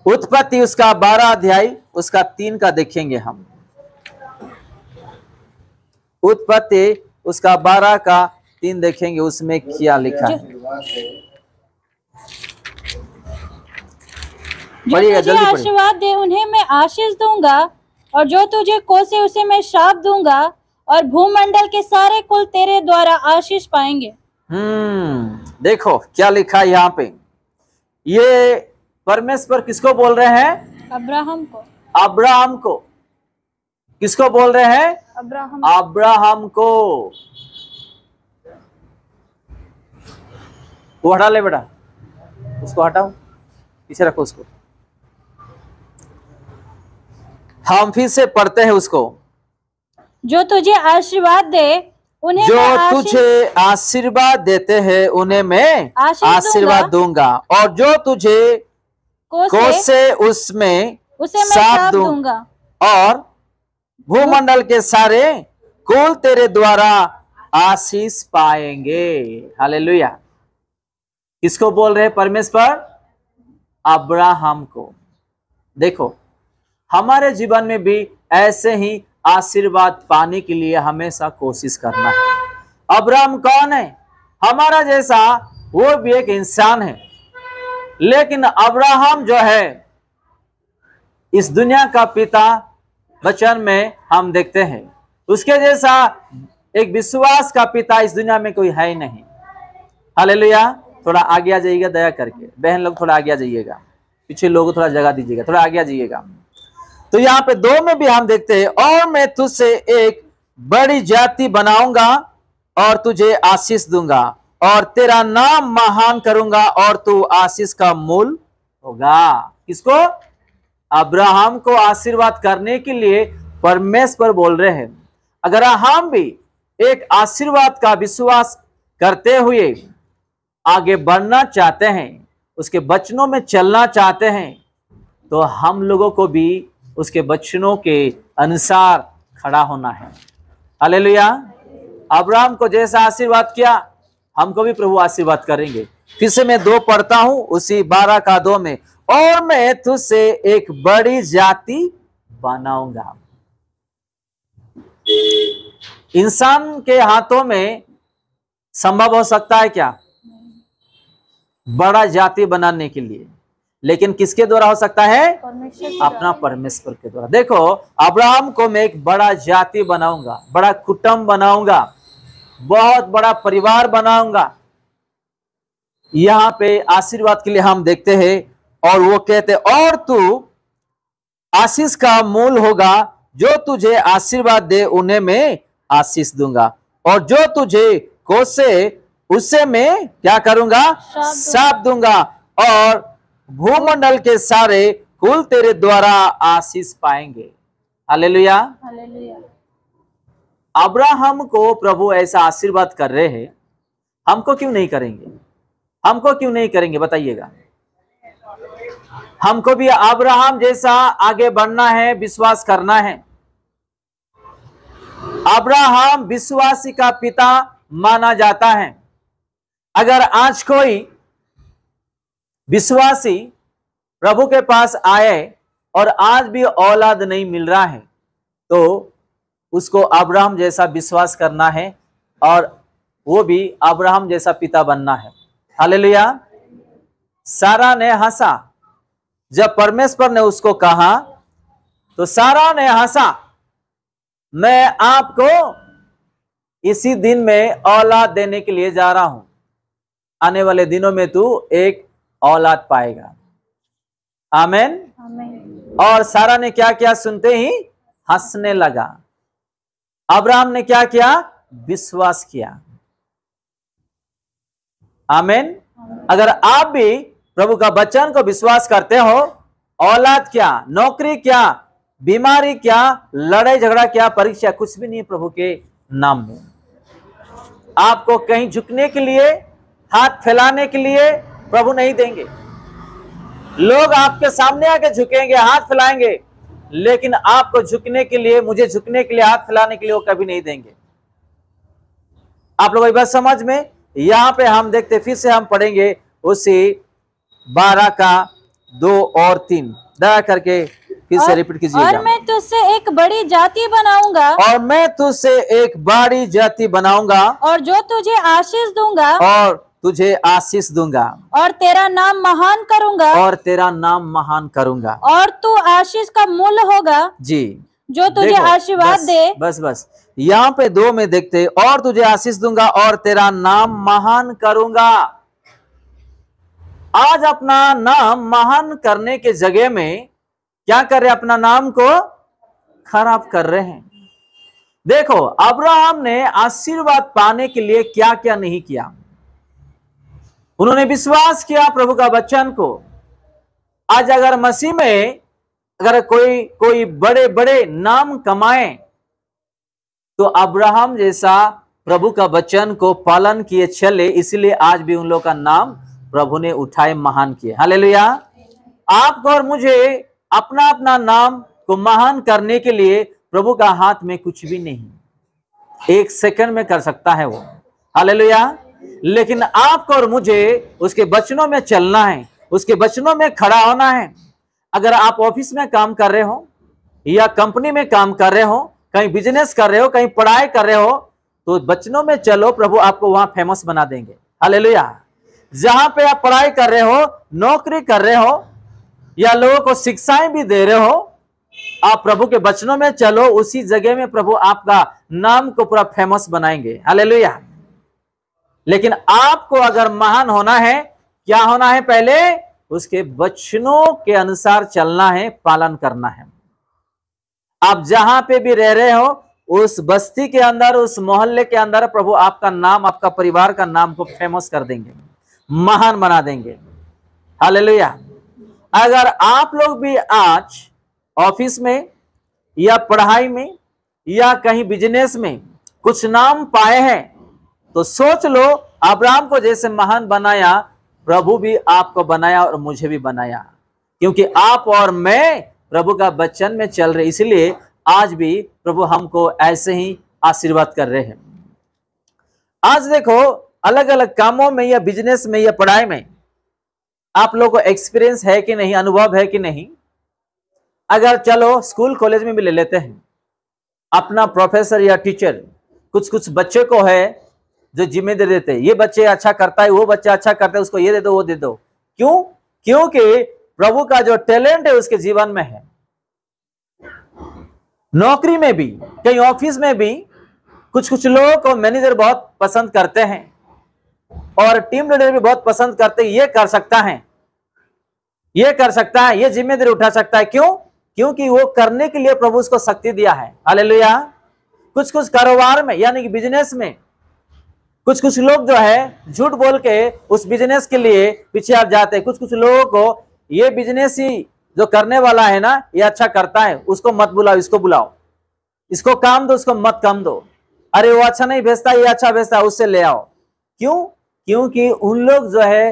उत्पत्ति उसका 12 अध्याय उसका 3 का देखेंगे हम। उत्पत्ति उसका 12 का 3 देखेंगे, उसमें क्या लिखा है। जो तुझे आशीर्वाद दे उन्हें मैं आशीष दूंगा, और जो तुझे कोसे उसे मैं श्राप दूंगा, और भूमंडल के सारे कुल तेरे द्वारा आशीष पाएंगे। देखो क्या लिखा है यहाँ पे। ये परमेश्वर किसको बोल रहे हैं? अब्राहम को। अब्राहम को। किसको बोल रहे हैं? अब्राहम। अब्राहम को। वो हटा ले बेटा, उसको हटाओ, पीछे रखो उसको। हम फिर से पढ़ते हैं उसको। जो तुझे आशीर्वाद दे उन्हें जो मैं तुझे आशीर्वाद देते हैं उन्हें मैं आशीर्वाद दूंगा, और जो तुझे कोसे उसमें उसे मैं श्राप दूंगा, और भूमंडल के सारे कुल तेरे द्वारा आशीष पाएंगे। हालेलुया। किसको बोल रहे हैं परमेश्वर? अब्राहम को। देखो हमारे जीवन में भी ऐसे ही आशीर्वाद पाने के लिए हमेशा कोशिश करना है। अब्राहम कौन है? हमारा जैसा वो भी एक इंसान है, लेकिन अब्राहम जो है इस दुनिया का पिता वचन में हम देखते हैं। उसके जैसा एक विश्वास का पिता इस दुनिया में कोई है ही नहीं। हालेलुया। थोड़ा आगे आ जाइएगा दया करके, बहन लोग थोड़ा आगे आ जाइएगा, पीछे लोगों थोड़ा जगह दीजिएगा, थोड़ा आगे आ जाइएगा। तो यहाँ पे 2 में भी हम देखते हैं, और मैं तुझसे एक बड़ी जाति बनाऊंगा और तुझे आशीष दूंगा, और तेरा नाम महान करूंगा, और तू आशीष का मूल होगा। किसको? अब्राहम को आशीर्वाद करने के लिए परमेश्वर बोल रहे हैं। अगर हम भी एक आशीर्वाद का विश्वास करते हुए आगे बढ़ना चाहते हैं, उसके वचनों में चलना चाहते हैं, तो हम लोगों को भी उसके वचनों के अनुसार खड़ा होना है। हालेलुया। अब्राहम को जैसा आशीर्वाद किया हमको भी प्रभु आशीर्वाद करेंगे। फिर से मैं 2 पढ़ता हूं उसी 12 का 2 में, और मैं तुझसे एक बड़ी जाति बनाऊंगा। इंसान के हाथों में संभव हो सकता है क्या बड़ा जाति बनाने के लिए? लेकिन किसके द्वारा हो सकता है? अपना परमेश्वर के द्वारा। देखो अब्राहम को मैं एक बड़ा जाति बनाऊंगा, बड़ा कुटुंब बनाऊंगा, बहुत बड़ा परिवार बनाऊंगा। यहाँ पे आशीर्वाद के लिए हम देखते हैं, और वो कहते और तू आशीष का मूल होगा, जो तुझे आशीर्वाद दे उन्हें मैं आशीष दूंगा, और जो तुझे कोसे उसे मैं क्या करूंगा? श्राप दूंगा, और भूमंडल के सारे कुल तेरे द्वारा आशीष पाएंगे। हालेलुया। हालेलुया। अब्राहम को प्रभु ऐसा आशीर्वाद कर रहे हैं, हमको क्यों नहीं करेंगे? हमको क्यों नहीं करेंगे बताइएगा। हमको भी अब्राहम जैसा आगे बढ़ना है, विश्वास करना है। अब्राहम विश्वासी का पिता माना जाता है। अगर आज कोई विश्वासी प्रभु के पास आए और आज भी औलाद नहीं मिल रहा है, तो उसको अब्राहम जैसा विश्वास करना है, और वो भी अब्राहम जैसा पिता बनना है। हालेलुया। सारा ने हंसा जब परमेश्वर ने उसको कहा, तो सारा ने हंसा, मैं आपको इसी दिन में औलाद देने के लिए जा रहा हूं, आने वाले दिनों में तू एक औलाद पाएगा। आमेन। और सारा ने क्या किया? सुनते ही हंसने लगा। अब्राहम ने क्या किया? विश्वास किया। आमेन। अगर आप भी प्रभु का वचन को विश्वास करते हो, औलाद क्या, नौकरी क्या, बीमारी क्या, लड़ाई झगड़ा क्या, परीक्षा कुछ भी नहीं प्रभु के नाम में। आपको कहीं झुकने के लिए, हाथ फैलाने के लिए प्रभु नहीं देंगे। लोग आपके सामने आके झुकेंगे, हाथ फैलाएंगे, लेकिन आपको झुकने के लिए, मुझे झुकने के लिए, हाथ फैलाने के लिए वो कभी नहीं देंगे। आप लोग एक बात समझ में, यहां पे हम देखते, फिर से हम पढ़ेंगे उसी 12 का 2 और 3 दया करके फिर से रिपीट और कीजिएगा। मैं तुझसे एक बड़ी जाति बनाऊंगा और मैं तुझसे एक बड़ी जाति बनाऊंगा और जो तुझे आशीष दूंगा और तुझे आशीष दूंगा और तेरा नाम महान करूंगा और तेरा नाम महान करूंगा। और तू आशीष का मूल होगा जी, जो तुझे देखो, आशीर्वाद बस, दे। बस यहाँ पे 2 में देखते, और तुझे आशीष दूंगा और तेरा नाम महान करूंगा। आज अपना नाम महान करने के जगह में क्या कर रहे हैं? अपना नाम को खराब कर रहे हैं। देखो, अब्राहम ने आशीर्वाद पाने के लिए क्या क्या नहीं किया। उन्होंने विश्वास किया प्रभु का वचन को। आज अगर मसीह में अगर कोई बड़े बड़े नाम कमाए तो अब्राहम जैसा प्रभु का वचन को पालन किए चले, इसलिए आज भी उन लोगों का नाम प्रभु ने उठाए, महान किए। हालेलुया। आपको और मुझे अपना अपना नाम को महान करने के लिए प्रभु का हाथ में कुछ भी नहीं, 1 सेकंड में कर सकता है वो। हालेलुया। लेकिन आपको और मुझे उसके वचनों में चलना है, उसके वचनों में खड़ा होना है। अगर आप ऑफिस में काम कर रहे हो या कंपनी में काम कर रहे हो, कहीं बिजनेस कर रहे हो, कहीं पढ़ाई कर रहे हो, तो वचनों में चलो, प्रभु आपको वहां फेमस बना देंगे। हालेलुया। जहां पे आप पढ़ाई कर रहे हो, नौकरी कर रहे हो या लोगों को शिक्षाएं भी दे रहे हो, आप प्रभु के वचनों में चलो, उसी जगह में प्रभु आपका नाम को पूरा फेमस बनाएंगे। हालेलुया। लेकिन आपको अगर महान होना है, क्या होना है? पहले उसके वचनों के अनुसार चलना है, पालन करना है। आप जहां पे भी रह रहे हो, उस बस्ती के अंदर, उस मोहल्ले के अंदर प्रभु आपका नाम, आपका परिवार का नाम को फेमस कर देंगे, महान बना देंगे। हालेलुया। अगर आप लोग भी आज ऑफिस में या पढ़ाई में या कहीं बिजनेस में कुछ नाम पाए हैं, तो सोच लो, अब्राहम को जैसे महान बनाया, प्रभु भी आपको बनाया और मुझे भी बनाया, क्योंकि आप और मैं प्रभु का वचन में चल रहे, इसलिए आज भी प्रभु हमको ऐसे ही आशीर्वाद कर रहे हैं। आज देखो, अलग अलग कामों में या बिजनेस में या पढ़ाई में आप लोगों को एक्सपीरियंस है कि नहीं, अनुभव है कि नहीं। अगर चलो स्कूल कॉलेज में भी ले लेते हैं, अपना प्रोफेसर या टीचर कुछ बच्चे को है जो जिम्मेदारी देते हैं, ये बच्चे अच्छा करता है, वो बच्चा अच्छा करता है, उसको ये दे दो, वो दे दो। क्यों? क्योंकि प्रभु का जो टैलेंट है उसके जीवन में है। नौकरी में भी, कहीं ऑफिस में भी कुछ लोगों को मैनेजर बहुत पसंद करते हैं और टीम लीडर भी बहुत पसंद करते हैं। ये कर सकता है, ये कर सकता है, ये जिम्मेदारी उठा सकता है। क्यों? क्योंकि वो करने के लिए प्रभु उसको शक्ति दिया है। हालेलुया। कुछ कारोबार में यानी कि बिजनेस में कुछ लोग जो है झूठ बोल के उस बिजनेस के लिए पीछे हट जाते हैं। कुछ लोगों को ये बिजनेस ही जो करने वाला है ना, ये अच्छा करता है, उसको मत बुलाओ, इसको बुलाओ, इसको काम दो, उसको मत काम दो। अरे वो अच्छा नहीं भेजता, ये अच्छा भेजता है, उससे ले आओ। क्यों? क्योंकि उन लोग जो है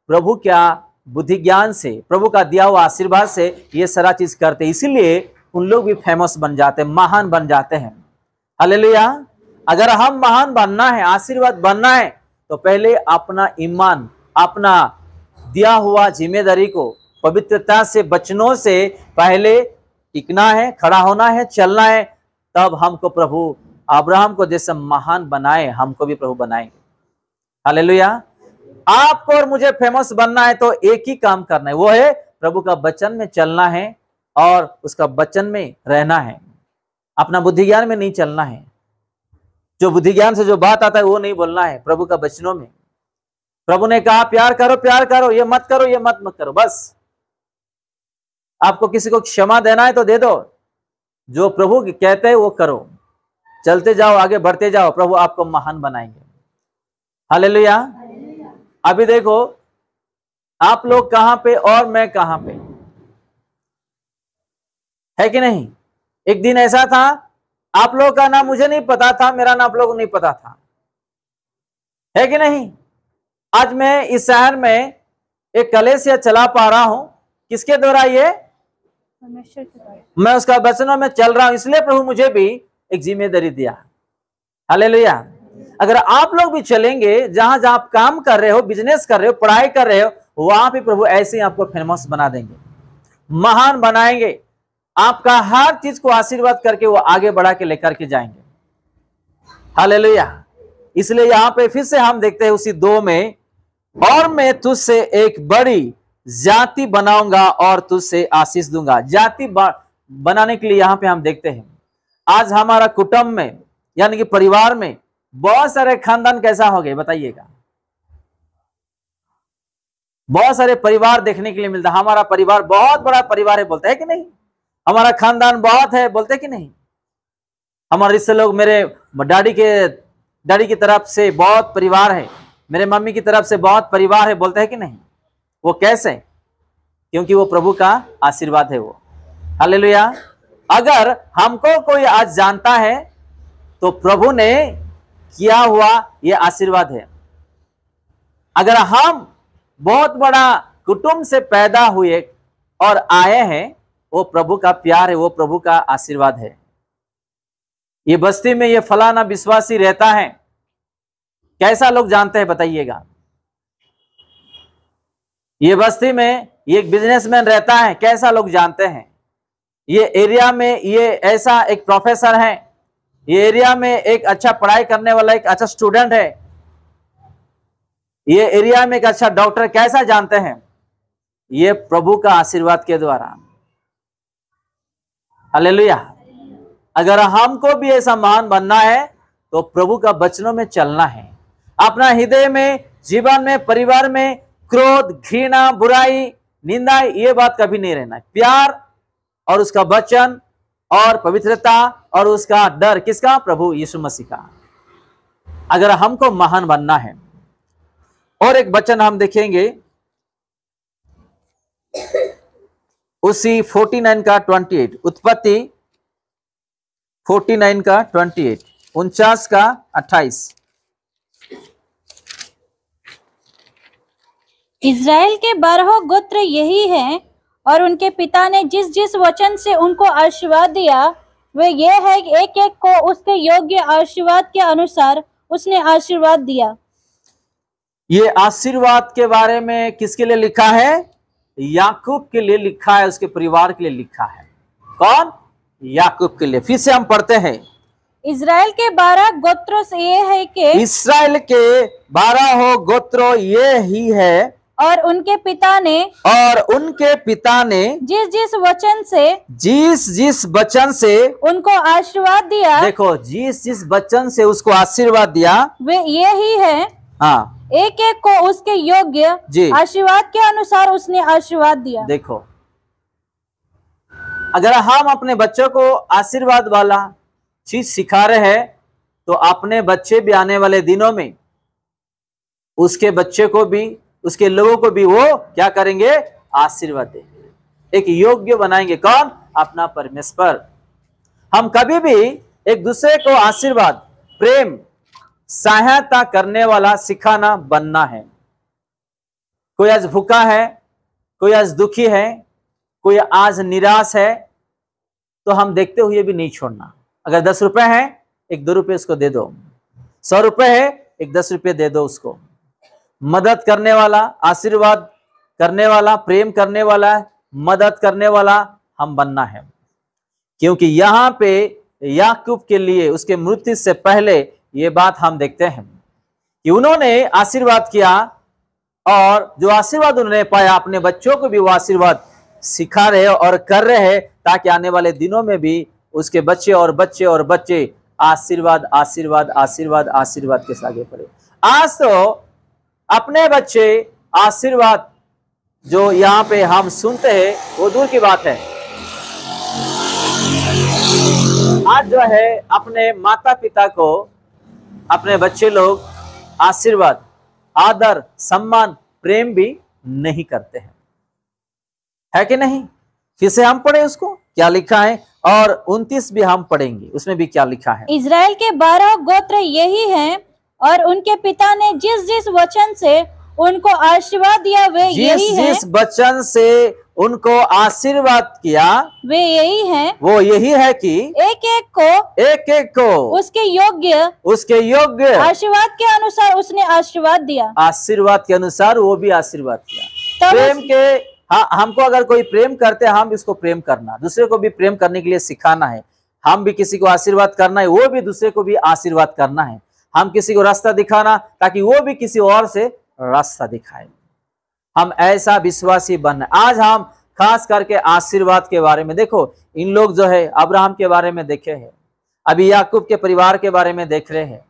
प्रभु क्या बुद्धि ज्ञान से, प्रभु का दिया हुआ आशीर्वाद से ये सारा चीज करते, इसीलिए उन लोग भी फेमस बन जाते हैं, महान बन जाते हैं। हालेलुया। अगर हम महान बनना है, आशीर्वाद बनना है, तो पहले अपना ईमान, अपना दिया हुआ जिम्मेदारी को पवित्रता से, वचनों से पहले टिकना है, खड़ा होना है, चलना है। तब हमको प्रभु अब्राहम को जैसे महान बनाए, हमको भी प्रभु बनाएंगे। हालेलुया। आपको और मुझे फेमस बनना है तो एक ही काम करना है, वो है प्रभु का वचन में चलना है और उसका वचन में रहना है। अपना बुद्धि ज्ञान में नहीं चलना है। जो बुद्धि ज्ञान से जो बात आता है वो नहीं बोलना है। प्रभु का वचनों में प्रभु ने कहा प्यार करो, प्यार करो, ये मत करो, ये मत करो। बस आपको किसी को क्षमा देना है तो दे दो, जो प्रभु कहते हैं वो करो, चलते जाओ, आगे बढ़ते जाओ, प्रभु आपको महान बनाएंगे। हालेलुया। अभी देखो, आप लोग कहां पे और मैं कहां पे, है कि नहीं? एक दिन ऐसा था, आप लोगों का नाम मुझे नहीं पता था, मेरा नाम आप लोगों को नहीं पता था, है कि नहीं? आज मैं इस शहर में एक कलेसिया चला पा रहा हूं, किसके द्वारा? ये मैं उसका वचनों में चल रहा हूं, इसलिए प्रभु मुझे भी एक जिम्मेदारी दिया। हालेलुया। अगर आप लोग भी चलेंगे, जहां जहां आप काम कर रहे हो, बिजनेस कर रहे हो, पढ़ाई कर रहे हो, वहां पे प्रभु ऐसे ही आपको फेमस बना देंगे, महान बनाएंगे, आपका हर चीज को आशीर्वाद करके वो आगे बढ़ा के लेकर के जाएंगे। हालेलुया। इसलिए यहां पे फिर से हम देखते हैं उसी 2 में, और मैं तुझसे एक बड़ी जाति बनाऊंगा और तुझसे आशीष दूंगा। जाति बनाने के लिए यहां पे हम देखते हैं आज हमारा कुटुंब में यानी कि परिवार में बहुत सारे खानदान कैसा हो गए बताइएगा। बहुत सारे परिवार देखने के लिए मिलता है। हमारा परिवार बहुत बड़ा परिवार है बोलते हैं कि नहीं, हमारा खानदान बहुत है बोलते हैं कि नहीं। हमारे रिश्ते लोग, मेरे डैडी की तरफ से बहुत परिवार है, मेरे मम्मी की तरफ से बहुत परिवार है बोलते हैं कि नहीं। वो कैसे? क्योंकि वो प्रभु का आशीर्वाद है वो। हालेलुया। अगर हमको कोई आज जानता है तो प्रभु ने किया हुआ ये आशीर्वाद है। अगर हम बहुत बड़ा कुटुंब से पैदा हुए और आए हैं, वो प्रभु का प्यार है, वो प्रभु का आशीर्वाद है। ये बस्ती में ये फलाना विश्वासी रहता है, कैसा लोग जानते हैं बताइएगा। ये बस्ती में ये एक बिजनेसमैन रहता है, कैसा लोग जानते हैं। ये एरिया में ये ऐसा एक प्रोफेसर है, ये एरिया में एक अच्छा पढ़ाई करने वाला एक अच्छा स्टूडेंट है, ये एरिया में एक अच्छा डॉक्टर, कैसा जानते हैं? ये प्रभु का आशीर्वाद के द्वारा। हालेलुया। अगर हमको भी ऐसा महान बनना है तो प्रभु का वचनों में चलना है। अपना हृदय में, जीवन में, परिवार में क्रोध, घृणा, बुराई, निंदा, ये बात कभी नहीं रहना है। प्यार और उसका वचन और पवित्रता और उसका डर किसका? प्रभु यीशु मसीह का। अगर हमको महान बनना है। और एक वचन हम देखेंगे उसी 49 का 28, उत्पत्ति 49 का 28, 49 का 28। इज़राइल के 12 गोत्र यही हैं, और उनके पिता ने जिस जिस वचन से उनको आशीर्वाद दिया वे ये है कि एक एक को उसके योग्य आशीर्वाद के अनुसार उसने आशीर्वाद दिया। ये आशीर्वाद के बारे में किसके लिए लिखा है? याकूब के लिए लिखा है, उसके परिवार के लिए लिखा है। कौन? याकूब के लिए। फिर से हम पढ़ते हैं, इज़राइल के 12 गोत्रों से ये है कि इस्राएल के 12 गोत्रों ये ही है, और उनके पिता ने जिस जिस वचन से उनको आशीर्वाद दिया। देखो, जिस जिस वचन से उसको आशीर्वाद दिया वे ये ही है। हाँ, एक एक को उसके योग्य आशीर्वाद के अनुसार उसने आशीर्वाद दिया। देखो, अगर हम अपने बच्चों को आशीर्वाद वाला चीज सिखा रहे हैं तो अपने बच्चे भी आने वाले दिनों में उसके बच्चे को भी, उसके लोगों को भी वो क्या करेंगे? आशीर्वाद देंगे, एक योग्य बनाएंगे। कौन? अपना परमेश्वर। हम कभी भी एक दूसरे को आशीर्वाद, प्रेम, सहायता करने वाला सिखाना बनना है। कोई आज भूखा है, कोई आज दुखी है, कोई आज निराश है, तो हम देखते हुए भी नहीं छोड़ना। अगर 10 रुपए है, 1-2 रुपए उसको दे दो। 100 रुपए है, 1-10 रुपए दे दो उसको। मदद करने वाला, आशीर्वाद करने वाला, प्रेम करने वाला, मदद करने वाला हम बनना है। क्योंकि यहाँ पे याकूब के लिए उसके मृत्यु से पहले ये बात हम देखते हैं कि उन्होंने आशीर्वाद किया, और जो आशीर्वाद उन्होंने पाया अपने बच्चों को भी वो आशीर्वाद सिखा रहे और कर रहे हैं, ताकि आने वाले दिनों में भी उसके बच्चे और बच्चे और बच्चे आशीर्वाद आशीर्वाद आशीर्वाद आशीर्वाद के आगे बढ़े। आज तो अपने बच्चे आशीर्वाद जो यहाँ पे हम सुनते हैं वो दूर की बात है। आज जो है अपने माता पिता को अपने बच्चे लोग आशीर्वाद, आदर, सम्मान, प्रेम भी नहीं करते हैं, है कि नहीं? फिर से हम पढ़े उसको क्या लिखा है, और 29 भी हम पढ़ेंगे, उसमें भी क्या लिखा है। इज़राइल के 12 गोत्र यही हैं, और उनके पिता ने जिस जिस वचन से उनको आशीर्वाद दिया वे यही है। जिस वचन से उनको आशीर्वाद किया वे यही है, वो यही है कि एक एक को उसके योग्य आशीर्वाद के अनुसार उसने आशीर्वाद दिया। आशीर्वाद के अनुसार वो भी आशीर्वाद किया। तब प्रेम के, हाँ, हमको अगर कोई प्रेम करते हैं, हम इसको प्रेम करना, दूसरे को भी प्रेम करने के लिए सिखाना है। हम भी किसी को आशीर्वाद करना है, वो भी दूसरे को भी आशीर्वाद करना है। हम किसी को रास्ता दिखाना ताकि वो भी किसी और से रास्ता दिखाए। हम ऐसा विश्वासी बनना। आज हम खास करके आशीर्वाद के बारे में देखो, इन लोग जो है अब्राहम के बारे में देखे हैं, अभी याकूब के परिवार के बारे में देख रहे हैं।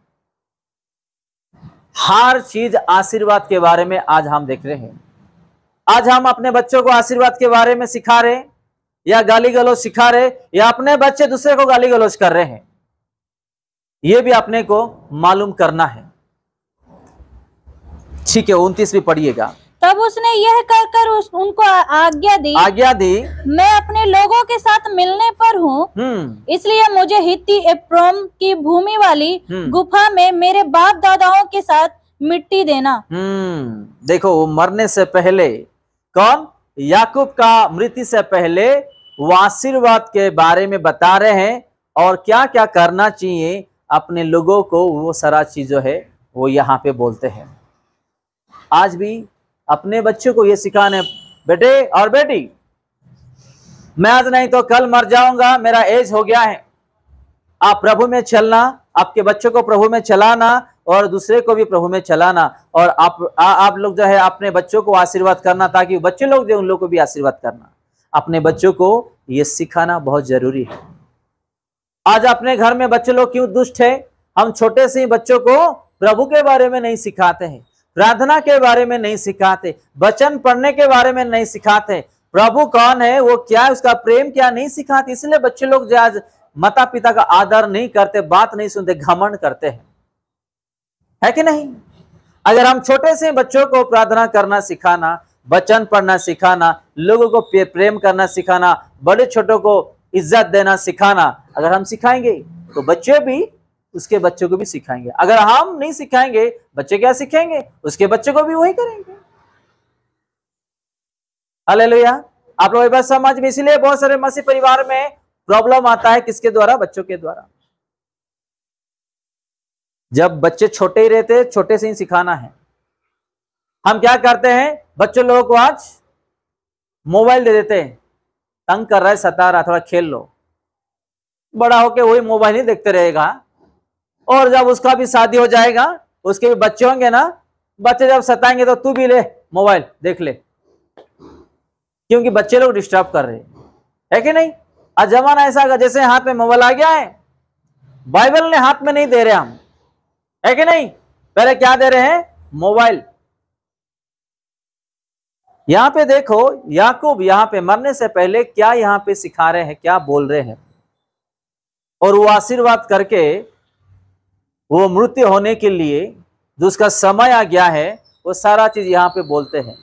हर चीज आशीर्वाद के बारे में आज हम देख रहे हैं। आज हम अपने बच्चों को आशीर्वाद के बारे में सिखा रहे या गाली गलौज सिखा रहे, या अपने बच्चे दूसरे को गाली गलौज कर रहे हैं, ये भी अपने को मालूम करना है। ठीक है, 29 भी पढ़िएगा। तब उसने यह कहकर उनको आज्ञा दी, मैं अपने लोगों के साथ मिलने पर हूँ, इसलिए मुझे हित्ती एप्रोम की भूमि वाली गुफा में मेरे बाप दादाओं के साथ मिट्टी देना। देखो, वो मरने से पहले, कौन, याकूब का मृत्यु से पहले वो आशीर्वाद के बारे में बता रहे हैं और क्या क्या करना चाहिए अपने लोगों को, वो सारा चीज जो है वो यहाँ पे बोलते हैं। आज भी अपने बच्चों को ये सिखाने, बेटे और बेटी, मैं आज नहीं तो कल मर जाऊंगा, मेरा एज हो गया है, आप प्रभु में चलना, आपके बच्चों को प्रभु में चलाना और दूसरे को भी प्रभु में चलाना, और आप लोग जो है अपने बच्चों को आशीर्वाद करना ताकि बच्चे लोग जो उन लोगों को भी आशीर्वाद करना। अपने बच्चों को ये सिखाना बहुत जरूरी है। आज अपने घर में बच्चे लोग क्यों दुष्ट है? हम छोटे से ही बच्चों को प्रभु के बारे में नहीं सिखाते हैं, प्रार्थना के बारे में नहीं सिखाते, वचन पढ़ने के बारे में नहीं सिखाते, प्रभु कौन है, वो क्या है, उसका प्रेम क्या नहीं सिखाते। इसलिए बच्चे लोग जो आज माता पिता का आदर नहीं करते, बात नहीं सुनते, घमंड करते हैं, है कि नहीं? अगर हम छोटे से बच्चों को प्रार्थना करना सिखाना, वचन पढ़ना सिखाना, लोगों को प्रेम करना सिखाना, बड़े छोटों को इज्जत देना सिखाना, अगर हम सिखाएंगे तो बच्चे भी उसके बच्चों को भी सिखाएंगे। अगर हम नहीं सिखाएंगे, बच्चे क्या सीखेंगे? उसके बच्चों को भी वही करेंगे। हालेलुया। आप लोग एक बात समझ में, इसीलिए बहुत सारे मसीह परिवार में प्रॉब्लम आता है, किसके द्वारा? बच्चों के द्वारा। जब बच्चे छोटे ही रहते, छोटे से ही सिखाना है। हम क्या करते हैं, बच्चों लोगों को आज मोबाइल दे देते हैं, तंग कर रहा है, सता रहा, थोड़ा खेल लो। बड़ा होके वही मोबाइल ही देखते रहेगा, और जब उसका भी शादी हो जाएगा, उसके भी बच्चे होंगे ना, बच्चे जब सताएंगे तो तू भी ले मोबाइल देख ले, क्योंकि बच्चे लोग डिस्टर्ब कर रहे हैं, है कि नहीं? आज जमाना ऐसा होगा जैसे हाथ में मोबाइल आ गया है, बाइबल ने हाथ में नहीं दे रहे हम, है कि नहीं? पहले क्या दे रहे हैं? मोबाइल। यहां पे देखो, याकूब यहाँ पे मरने से पहले क्या यहाँ पे सिखा रहे हैं, क्या बोल रहे हैं, और वो आशीर्वाद करके वो मृत्यु होने के लिए जो उसका समय आ गया है, वो सारा चीज यहाँ पे बोलते हैं।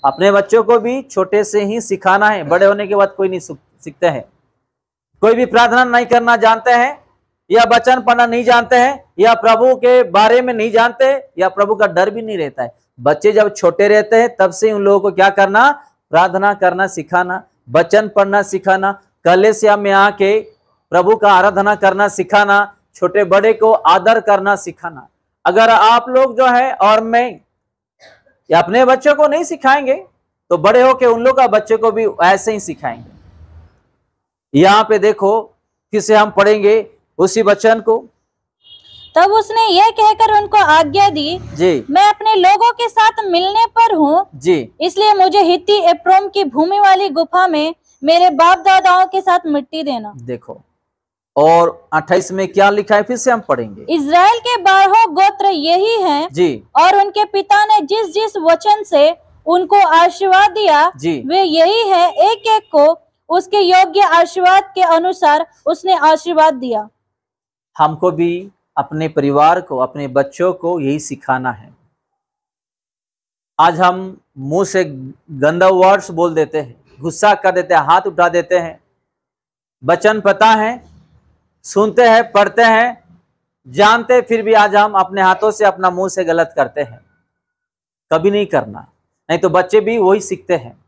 अपने बच्चों को भी छोटे से ही सिखाना है, बड़े होने के बाद कोई नहीं सीखते हैं। कोई भी प्रार्थना नहीं करना जानते हैं, या वचन पढ़ना नहीं जानते हैं, या प्रभु के बारे में नहीं जानते, या प्रभु का डर भी नहीं रहता है। बच्चे जब छोटे रहते हैं तब से उन लोगों को क्या करना? प्रार्थना करना सिखाना, वचन पढ़ना सिखाना, कलीसिया में आके प्रभु का आराधना करना सिखाना, छोटे बड़े को आदर करना सिखाना। अगर आप लोग जो है और मैं या अपने बच्चों को नहीं सिखाएंगे तो बड़े होके उन लोग का बच्चे को भी ऐसे ही सिखाएंगे। यहाँ पे देखो, किसे हम पढ़ेंगे उसी वचन को। तब उसने यह कहकर उनको आज्ञा दी, जी, मैं अपने लोगों के साथ मिलने पर हूँ, जी, इसलिए मुझे हित्ती एप्रोम की भूमि वाली गुफा में मेरे बाप दादाओं के साथ मिट्टी देना। देखो, और 28 में क्या लिखा है, फिर से हम पढ़ेंगे। इज़राइल के 12 गोत्र यही हैं, जी, और उनके पिता ने जिस जिस वचन से उनको आशीर्वाद दिया, जी, वे यही है, एक एक को उसके योग्य आशीर्वाद के अनुसार उसने आशीर्वाद दिया। हमको भी अपने परिवार को, अपने बच्चों को यही सिखाना है। आज हम मुंह से गंदा वर्ड्स बोल देते हैं, गुस्सा कर देते हैं, हाथ उठा देते हैं। वचन पता है, सुनते हैं, पढ़ते हैं, जानते, फिर भी आज हम अपने हाथों से, अपना मुंह से गलत करते हैं। कभी नहीं करना, नहीं तो बच्चे भी वही सीखते हैं।